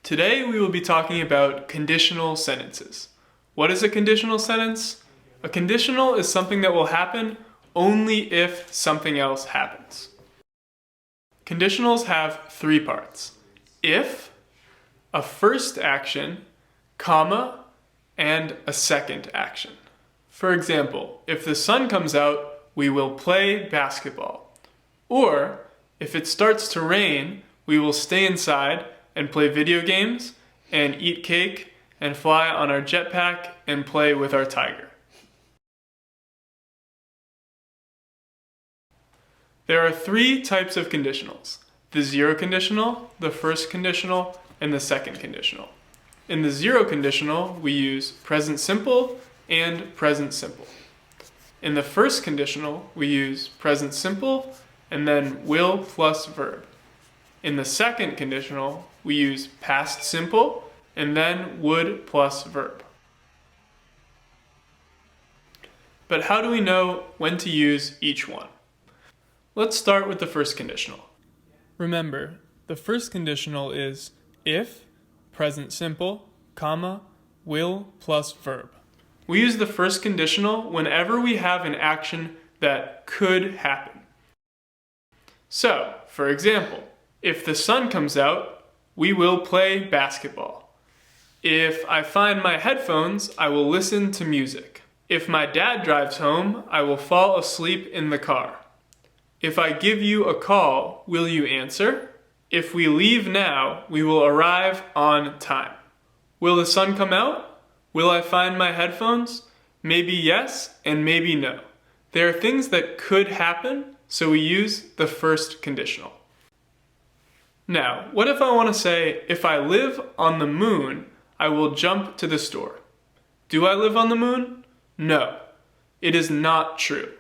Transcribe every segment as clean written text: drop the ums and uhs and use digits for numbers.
Today we will be talking about conditional sentences. What is a conditional sentence? A conditional is something that will happen only if something else happens. Conditionals have three parts: if, a first action, comma, and a second action. For example, if the sun comes out, we will play basketball. Or, if it starts to rain, we will stay inside and play video games and eat cake and fly on our jetpack and play with our tiger. There are three types of conditionals: the zero conditional, the first conditional, and the second conditional. In the zero conditional, we use present simple and present simple. In the first conditional, we use present simple and then will plus verb. In the second conditional, we use past simple and then would plus verb. But how do we know when to use each one? Let's start with the first conditional. Remember, the first conditional is if, present simple, comma, will plus verb. We use the first conditional whenever we have an action that could happen. So, for example, if the sun comes out, we will play basketball. If I find my headphones, I will listen to music. If my dad drives home, I will fall asleep in the car. If I give you a call, will you answer? If we leave now, we will arrive on time. Will the sun come out? Will I find my headphones? Maybe yes and maybe no. There are things that could happen, so we use the first conditional. Now, what if I want to say, if I live on the moon, I will jump to the store? Do I live on the moon? No, it is not true.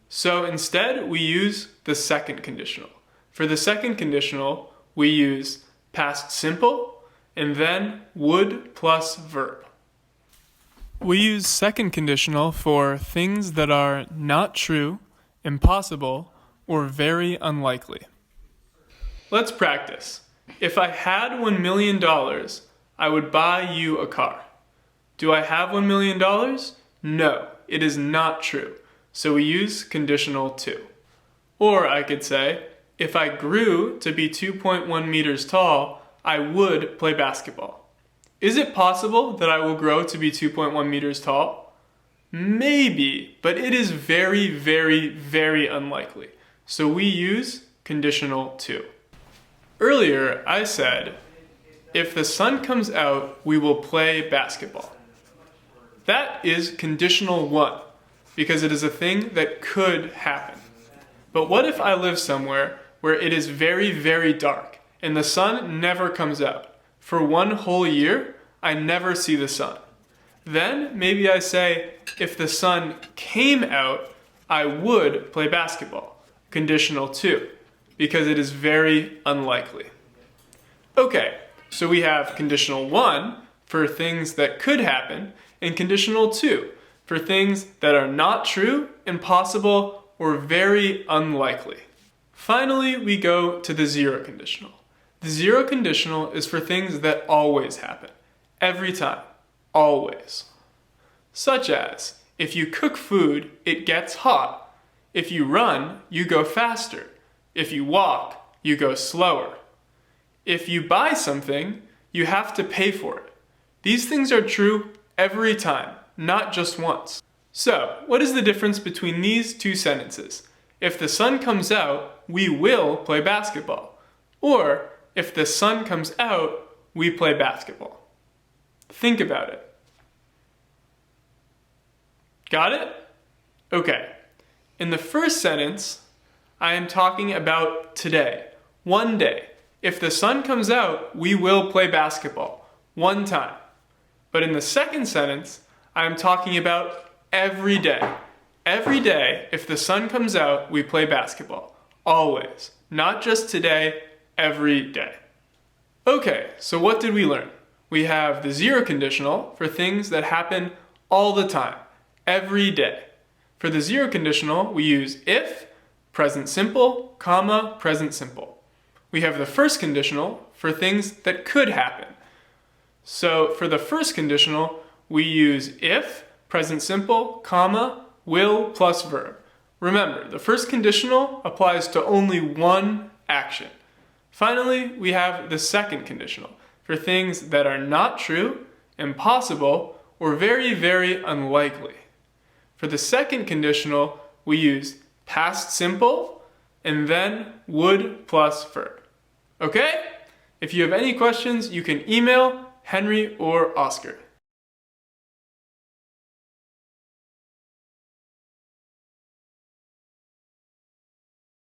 So instead, we use the second conditional. For the second conditional, we use past simple and then would plus verb. We use second conditional for things that are not true, impossible, or very unlikely. Let's practice. If I had $1 million, I would buy you a car. Do I have $1 million? No, it is not true. So we use conditional to. Or I could say, if I grew to be 2.1 meters tall, I would play basketball. Is it possible that I will grow to be 2.1 meters tall? Maybe, but it is very, very, very unlikely. So we use conditional to. Earlier, I said, if the sun comes out, we will play basketball. That is conditional one, because it is a thing that could happen. But what if I live somewhere where it is very, very dark and the sun never comes out? For one whole year, I never see the sun. Then maybe I say, if the sun came out, I would play basketball. Conditional two, because it is very unlikely. Okay, so we have conditional one for things that could happen and conditional two for things that are not true, impossible, or very unlikely. Finally, we go to the zero conditional. The zero conditional is for things that always happen, every time, always. Such as, if you cook food, it gets hot. If you run, you go faster. If you walk, you go slower. If you buy something, you have to pay for it. These things are true every time, not just once. So, what is the difference between these two sentences? If the sun comes out, we will play basketball. Or, if the sun comes out, we play basketball. Think about it. Got it? Okay. In the first sentence, I am talking about today, one day. If the sun comes out, we will play basketball, one time. But in the second sentence, I am talking about every day. Every day, if the sun comes out, we play basketball. Always. Not just today, every day. Okay, so what did we learn? We have the zero conditional for things that happen all the time, every day. For the zero conditional, we use if, present simple, comma, present simple. We have the first conditional for things that could happen. So for the first conditional, we use if, present simple, comma, will plus verb. Remember, the first conditional applies to only one action. Finally, we have the second conditional for things that are not true, impossible, or very, very unlikely. For the second conditional, we use past simple and then would plus verb. Okay? If you have any questions, you can email Henry or Oscar.